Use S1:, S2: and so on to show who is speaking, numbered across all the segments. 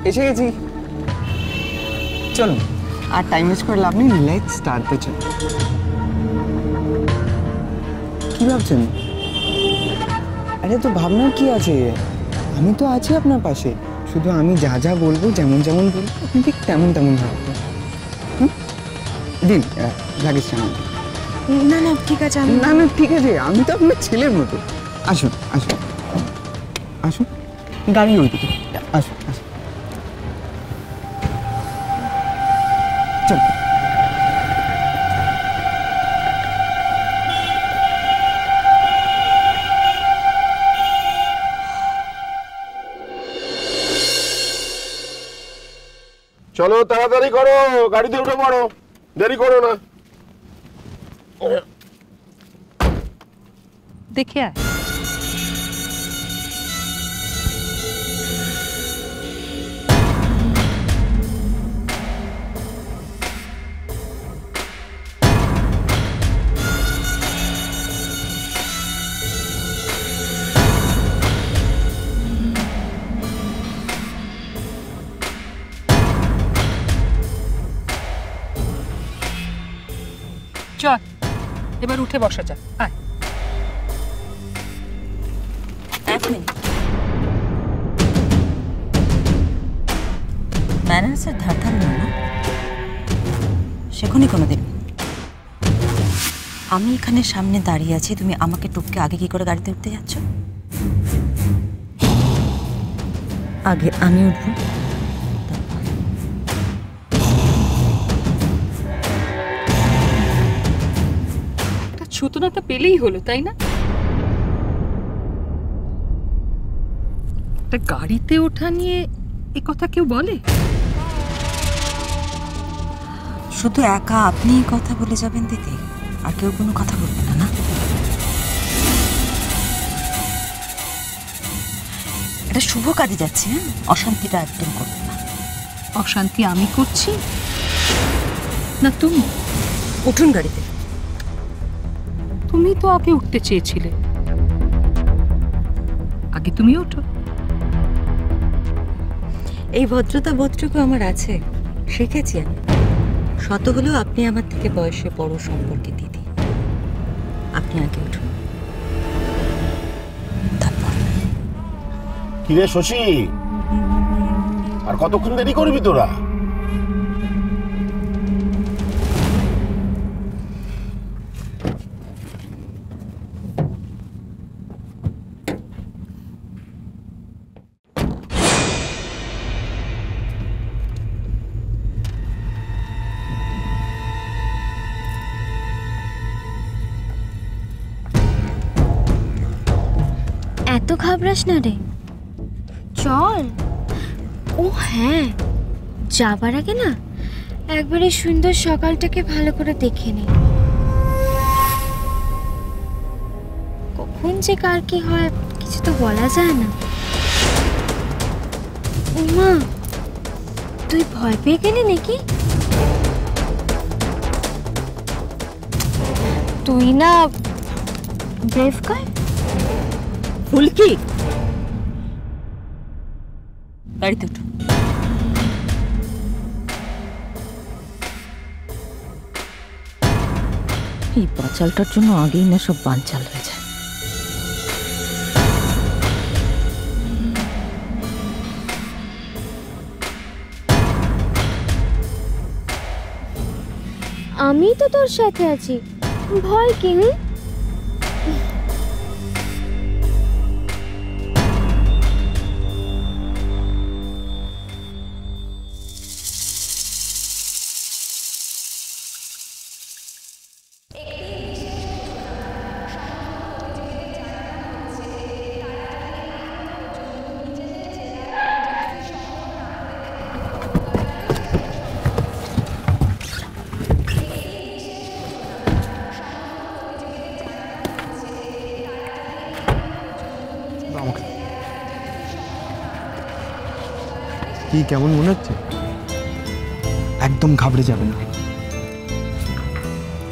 S1: এসে গেছি। চলুন, আর টাইম ওয়েস্ট করে লাভ নেই, লেটস স্টার্ট দ্য জার্নি। কি ভাবছেন? আরে তো ভাবনার কি আছে, আমি তো আছি আপনার পাশে। শুধু আমি যা যা বলবো, যেমন যেমন বলবো, আপনি ঠিক তেমন তেমন ভাববেন। দিন লাগেজটা আমার।
S2: না না ঠিক আছে, আমি
S1: না না ঠিক আছে, আমি তো আপনার ছেলের মতো। আসুন আসুন আসুন, গাড়ি ওইদিকে, আসুন আসুন। চল।
S3: চলো তাড়াতাড়ি করো, গাড়িতে উঠে পড়ো, দেরি করো না।
S4: দেখে আয়। চল এবার উঠে বসা যাক, আয়।
S2: এক মিনিট, ম্যানার্সের ধার ধার না, সেখানে কোনোদিন। আমি এখানে সামনে দাঁড়িয়ে আছি, তুমি আমাকে টপকে আগে কি করে গাড়িতে উঠতে যাচ্ছ? আগে আমি উঠবো।
S4: ছুতনাটা পেলেই হলো, তাই না? একটা গাড়িতে ওঠা নিয়ে এ কথা কেউ বলে?
S2: শুধু একা আপনিই কথা বলে যাবেন দিদি, আর কেউ কোনো কথা বলবে না? না, এটা শুভ কাজে যাচ্ছে, হ্যাঁ? অশান্তিটা একদম করবে না।
S4: অশান্তি আমি করছি না তুমি?
S2: উঠুন গাড়িতে।
S4: তুমি তো আগে উঠতে চেয়েছিলে, আগে তুমি ওঠো।
S2: এই ভদ্রতা বোধটুকু আমার আছে, শিখেছি আমি। শত হলেও আপনি আমার থেকে বয়সে বড় সম্পর্কে দিদি। আপনি আগে উঠুন, তারপর।
S3: কিরে শশী, আর কতক্ষণ দেরি করবি তোরা?
S5: এত ঘাবড়াস না রে, চল। ও হ্যাঁ, যাবার আগে না একবারে সুন্দর সকালটাকে ভালো করে দেখে নে। কখন যে কার কি হয় কিছু তো বলা যায় না। উমা, তুই ভয় পেয়ে গেলি নাকি? তুই না ব্রেভ কর।
S2: ফুলকি, গাড়িতে উঠো। এই বাচালটার জন্য আগেই না সব বানচাল হয়ে যায়।
S5: আমি তো তোর সাথে আছি, ভয় কি?
S1: কি কেমন মনে হচ্ছে? একদম ঘাবড়ে যাবে না,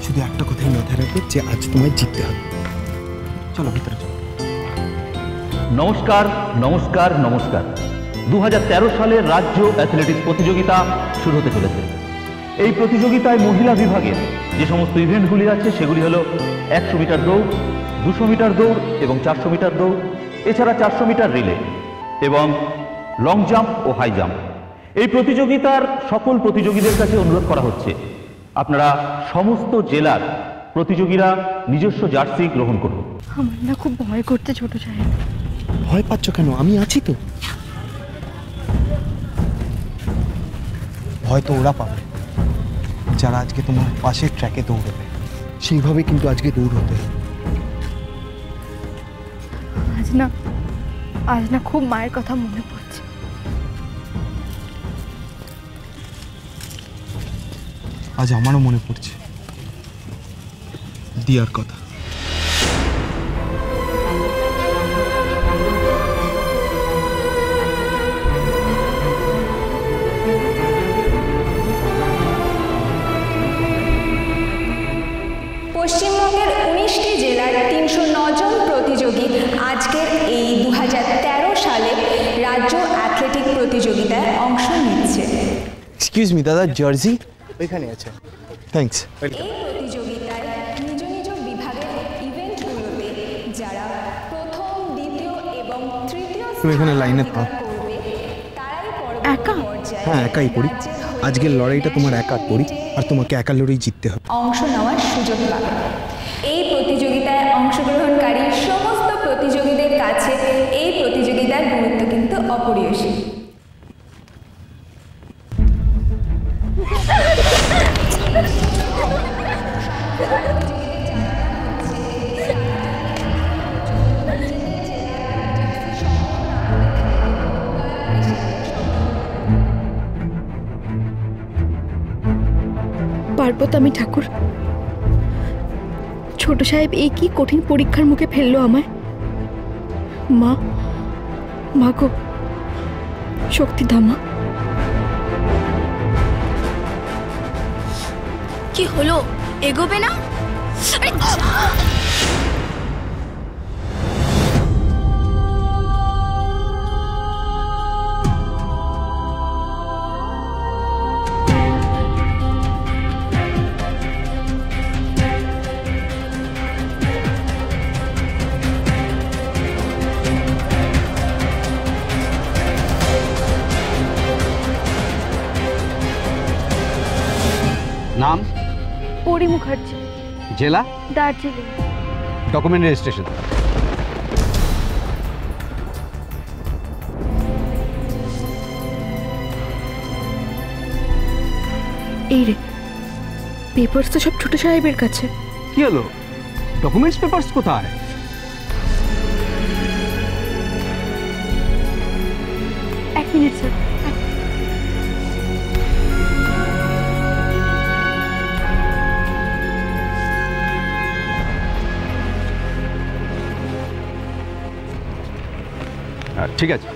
S1: শুধু একটা কথাই মাথায় রাখবে যে আজ তোমায় জিততে হবে। চলো ভিতরে চলো।
S6: নমস্কার নমস্কার নমস্কার। 2013 সালের রাজ্য অ্যাথলেটিক্স প্রতিযোগিতা শুরু হতে চলেছে। এই প্রতিযোগিতায় মহিলা বিভাগের যে সমস্ত ইভেন্টগুলি আছে সেগুলি হলো 100 মিটার দৌড়, 200 মিটার দৌড় এবং 400 মিটার দৌড়, এছাড়া 400 মিটার রিলে এবং লং জাম্প ও হাই জাম্প। এই প্রতিযোগিতার সকল প্রতিযোগীদের কাছে অনুরোধ করা হচ্ছে আপনারা সমস্ত জেলার প্রতিযোগীরা নিজস্ব জার্সি গ্রহণ করুন।
S5: আমার না খুব ভয় করতে ছোট সাহেব।
S1: ভয় পাচ্ছ কেন? আমি আছি তো। হয়তো ওরা পাবে যারা আজকে তোমার পাশের ট্র্যাকে দৌড়বে, সেইভাবে কিন্তু আজকে দৌড় হতে হবে।
S5: আজ না খুব মায়ের কথা মনে পড়ছে।
S1: আজ আমারও মনে পড়ছে দিয়ার কথা।
S7: পশ্চিমবঙ্গের 19টি জেলার 309 জন প্রতিযোগী আজকের এই 2013 সালে রাজ্য অ্যাথলেটিক প্রতিযোগিতায় অংশ নিচ্ছে।
S1: এক্সকিউজ মি দাদা, জার্সি ওইখানে আছে। থ্যাঙ্কস।
S7: এই প্রতিযোগিতায় নিজ নিজ বিভাগের ইভেন্টগুলোতে যারা প্রথম, দ্বিতীয় এবং তৃতীয়
S1: তুমি এখানে লাইনে পাও।
S7: করবে তারাই
S5: একা?
S7: পর্যায়ে
S1: হ্যাঁ, একাই পড়ি। আজকের লড়াইটা তোমার একার পড়ি, আর তোমাকে একা লড়াই জিততে হবে।
S7: অংশ নেওয়ার সুযোগ পাবে। এই প্রতিযোগিতায় অংশগ্রহণকারী সমস্ত প্রতিযোগীদের কাছে এই প্রতিযোগিতার গুরুত্ব কিন্তু অপরিসীম।
S5: পারবো তো আমি ঠাকুর? ছোট সাহেব এই কি কঠিন পরীক্ষার মুখে ফেললো আমায়। মা গো, শক্তি ধামা। কি হলো, এগোবে না?
S8: নাম?
S5: পরি মুখার্জি।
S8: জেলা?
S5: দার্জিলিং।
S8: Document registration.
S5: এই রে, পেপারস তো সব ছোট সাহেবের কাছে।
S8: কি হলো, ডকুমেন্টস পেপারস কোথায়?
S5: এক মিনিট স্যার।
S8: ঠিক আছে।